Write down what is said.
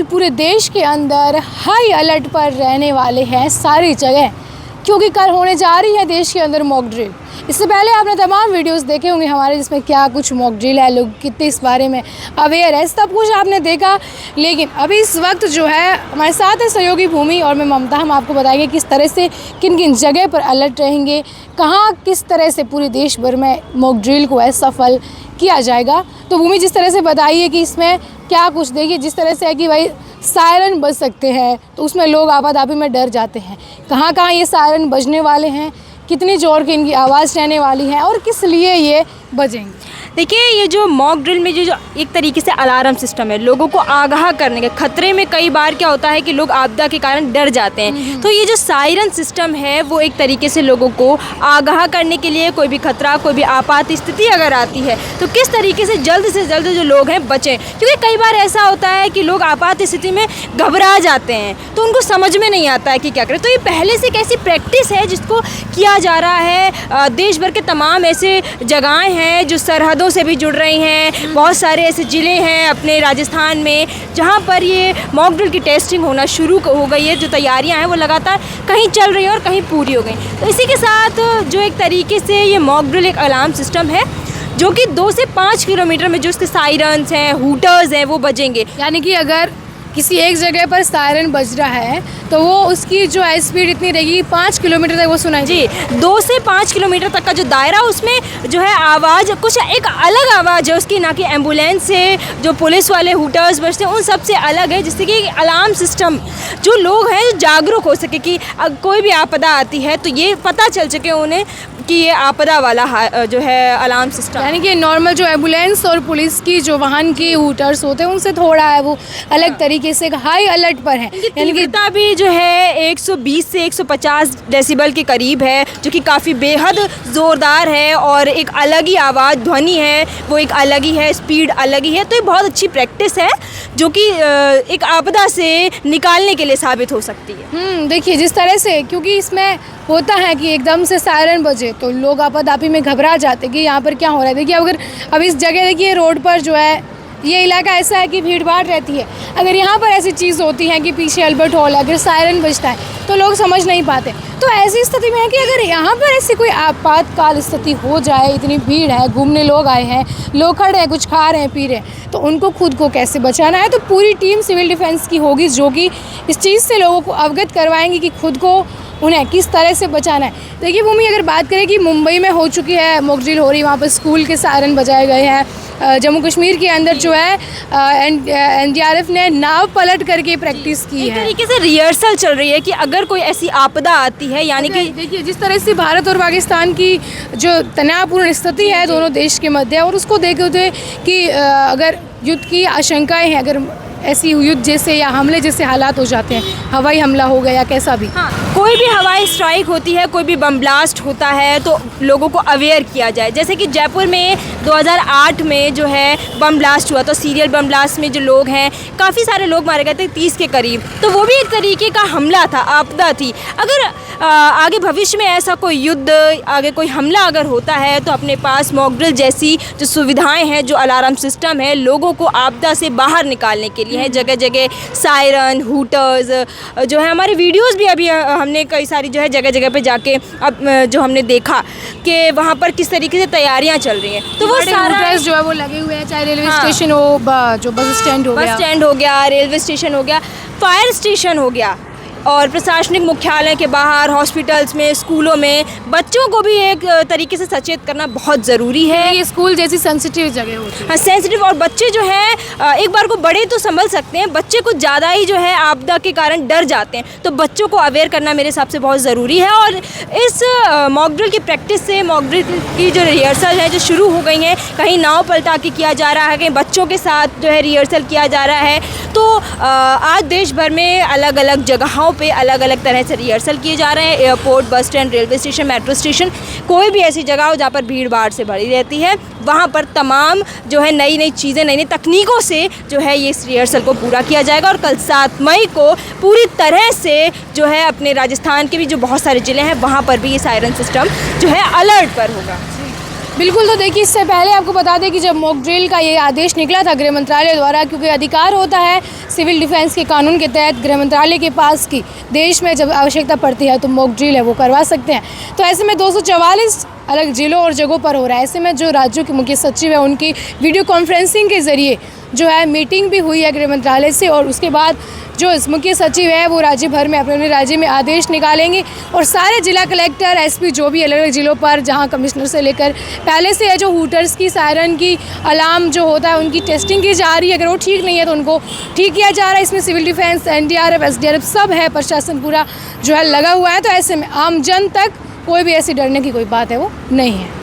पूरे देश के अंदर हाई अलर्ट पर रहने वाले हैं सारी जगह, क्योंकि कल होने जा रही है देश के अंदर मॉक ड्रिल। इससे पहले आपने तमाम वीडियोस देखे होंगे हमारे, जिसमें क्या कुछ मॉक ड्रिल है, लोग कितने इस बारे में अवेयर है, सब कुछ आपने देखा। लेकिन अभी इस वक्त जो है हमारे साथ है सहयोगी भूमि और मैं ममता, हम आपको बताएंगे किस तरह से किन किन जगह पर अलर्ट रहेंगे, कहाँ किस तरह से पूरे देश भर में मॉक ड्रिल को सफल किया जाएगा। तो भूमि, जिस तरह से बताइए कि इसमें क्या कुछ, देखिए जिस तरह से है कि भाई सायरन बज सकते हैं तो उसमें लोग आपाधापी में डर जाते हैं। कहाँ कहाँ ये सायरन बजने वाले हैं, कितनी जोर की इनकी आवाज़ रहने वाली है और किस लिए ये बजेंगे। देखिए, ये जो मॉक ड्रिल में जो एक तरीके से अलार्म सिस्टम है, लोगों को आगाह करने के खतरे में कई बार क्या होता है कि लोग आपदा के कारण डर जाते हैं, तो ये जो सायरन सिस्टम है वो एक तरीके से लोगों को आगाह करने के लिए, कोई भी खतरा, कोई भी आपात स्थिति अगर आती है तो किस तरीके से जल्द जो लोग हैं बचें। क्योंकि कई बार ऐसा होता है कि लोग आपात स्थिति में घबरा जाते हैं तो उनको समझ में नहीं आता है कि क्या करें। तो ये पहले से एक ऐसी प्रैक्टिस है जिसको किया जा रहा है। देश भर के तमाम ऐसे जगहें हैं जो सरहदों से भी जुड़ रही हैं, बहुत सारे ऐसे ज़िले हैं अपने राजस्थान में जहां पर ये मॉक ड्रिल की टेस्टिंग होना शुरू हो गई है। जो तैयारियां हैं वो लगातार कहीं चल रही हैं और कहीं पूरी हो गई। तो इसी के साथ जो एक तरीके से ये मॉक ड्रिल एक अलार्म सिस्टम है जो कि 2 से 5 किलोमीटर में जो उसके सायरन्स हैं, हूटर्स हैं, वो बजेंगे। यानी कि अगर किसी एक जगह पर सायरन बज रहा है तो वो उसकी जो है स्पीड इतनी रहेगी 5 किलोमीटर तक वो सुनाई। जी, 2 से 5 किलोमीटर तक का जो दायरा, उसमें जो है आवाज़ कुछ एक अलग आवाज़ है उसकी, ना कि एम्बुलेंस से जो पुलिस वाले हूटर्स बजते हैं उन सब से अलग है, जिससे कि अलार्म सिस्टम जो लोग हैं जागरूक हो सके कि कोई भी आपदा आती है तो ये पता चल सके उन्हें कि ये आपदा वाला जो है अलार्म सिस्टम। यानी कि नॉर्मल जो एम्बुलेंस और पुलिस की जो वाहन की हूटर्स होते हैं उनसे थोड़ा है वो अलग तरीके से हाई अलर्ट पर है। यानी कि भी जो है 120 से 150 डेसिबल के करीब है, जो कि काफ़ी बेहद ज़ोरदार है और एक अलग ही आवाज़ ध्वनि है, वो एक अलग ही है, स्पीड अलग ही है। तो ये बहुत अच्छी प्रैक्टिस है जो कि एक आपदा से निकालने के लिए साबित हो सकती है। देखिए जिस तरह से, क्योंकि इसमें होता है कि एकदम से सायरन बजे तो लोग आपाधापी में घबरा जाते कि यहाँ पर क्या हो रहा है। देखिए अगर अब इस जगह देखिए रोड पर जो है ये इलाका ऐसा है कि भीड़ भाड़ रहती है, अगर यहाँ पर ऐसी चीज़ होती है कि पीछे अल्बर्ट हॉल है, अगर सायरन बजता है तो लोग समझ नहीं पाते। तो ऐसी स्थिति में है कि अगर यहाँ पर ऐसी कोई आपातकाल स्थिति हो जाए, इतनी भीड़ है, घूमने लोग आए हैं, लोग खड़े हैं, कुछ खा रहे हैं, पी रहे हैं, तो उनको खुद को कैसे बचाना है। तो पूरी टीम सिविल डिफेंस की होगी जो कि इस चीज़ से लोगों को अवगत करवाएंगी कि खुद को उन्हें किस तरह से बचाना है। देखिए भूमि, अगर बात करें कि मुंबई में हो चुकी है मॉक ड्रिल हो रही, वहाँ पर स्कूल के सायरन बजाए गए हैं। जम्मू कश्मीर के अंदर जो है NDRF ने नाव पलट करके प्रैक्टिस की है। एक तरीके से रिहर्सल चल रही है कि अगर कोई ऐसी आपदा आती है, यानी कि देखिए जिस तरह से भारत और पाकिस्तान की जो तनावपूर्ण स्थिति है दोनों देश के मध्य, और उसको देखते हुए कि अगर युद्ध की आशंकाएं हैं, अगर ऐसी युद्ध जैसे या हमले जैसे हालात हो जाते हैं, हवाई हमला हो गया या कैसा भी, हाँ, कोई भी हवाई स्ट्राइक होती है, कोई भी बम ब्लास्ट होता है तो लोगों को अवेयर किया जाए। जैसे कि जयपुर में 2008 में जो है बम ब्लास्ट हुआ, तो सीरियल बम ब्लास्ट में जो लोग हैं, काफ़ी सारे लोग मारे गए थे, 30 के करीब। तो वो भी एक तरीके का हमला था, आपदा थी। अगर आगे भविष्य में ऐसा कोई युद्ध, आगे कोई हमला अगर होता है तो अपने पास मॉक ड्रिल जैसी जो सुविधाएं हैं, जो अलार्म सिस्टम है, लोगों को आपदा से बाहर निकालने के लिए है। जगह जगह सायरन, हूटर्स जो है, हमारे वीडियोस भी अभी हमने कई सारी जो है जगह जगह पे जाके अब जो हमने देखा कि वहाँ पर किस तरीके से तैयारियाँ चल रही हैं। तो वो सारा हूटर्स जो है वो लगे हुए हैं, चाहे रेलवे स्टेशन हो, जो बस स्टैंड हो गया, रेलवे स्टेशन हो गया, फायर स्टेशन हो गया, और प्रशासनिक मुख्यालय के बाहर, हॉस्पिटल्स में, स्कूलों में बच्चों को भी एक तरीके से सचेत करना बहुत ज़रूरी है। ये स्कूल जैसी सेंसिटिव जगह होती है। हाँ, सेंसिटिव, और बच्चे जो हैं एक बार को बड़े तो संभल सकते हैं, बच्चे कुछ ज़्यादा ही जो है आपदा के कारण डर जाते हैं, तो बच्चों को अवेयर करना मेरे हिसाब से बहुत ज़रूरी है। और इस मॉक ड्रिल की प्रैक्टिस से, मॉक ड्रिल की जो रिहर्सल है जो शुरू हो गई हैं, कहीं नाव पलटा के किया जा रहा है, कहीं बच्चों के साथ जो है रिहर्सल किया जा रहा है। तो आज देश भर में अलग अलग जगहों पे अलग अलग तरह से रिहर्सल किए जा रहे हैं। Airport, bus stand, railway station, metro station, कोई भी ऐसी जगह हो जहाँ पर भीड़ भाड़ से भरी रहती है, वहाँ पर तमाम जो है नई नई चीज़ें, नई नई तकनीकों से जो है ये इस रिहर्सल को पूरा किया जाएगा। और कल 7 मई को पूरी तरह से जो है अपने राजस्थान के भी जो बहुत सारे ज़िले हैं वहाँ पर भी ये सायरन सिस्टम जो है अलर्ट पर होगा। बिल्कुल। तो देखिए, इससे पहले आपको बता दें कि जब मॉक ड्रिल का ये आदेश निकला था गृह मंत्रालय द्वारा, क्योंकि अधिकार होता है सिविल डिफेंस के कानून के तहत गृह मंत्रालय के पास कि देश में जब आवश्यकता पड़ती है तो मॉक ड्रिल है वो करवा सकते हैं। तो ऐसे में 244 अलग जिलों और जगहों पर हो रहा है। ऐसे में जो राज्यों के मुख्य सचिव है उनकी वीडियो कॉन्फ्रेंसिंग के ज़रिए जो है मीटिंग भी हुई है गृह मंत्रालय से, और उसके बाद जो मुख्य सचिव है वो राज्य भर में अपने राज्य में आदेश निकालेंगे और सारे जिला कलेक्टर, एसपी जो भी अलग अलग जिलों पर जहां कमिश्नर से लेकर पहले से है जो हूटर्स की, सायरन की, अलार्म जो होता है उनकी टेस्टिंग की जा रही है। अगर वो ठीक नहीं है तो उनको ठीक किया जा रहा है। इसमें सिविल डिफेंस, NDRF, SDRF सब है, प्रशासन पूरा जो है लगा हुआ है। तो ऐसे में आम जन तक कोई भी ऐसी डरने की कोई बात है वो नहीं है।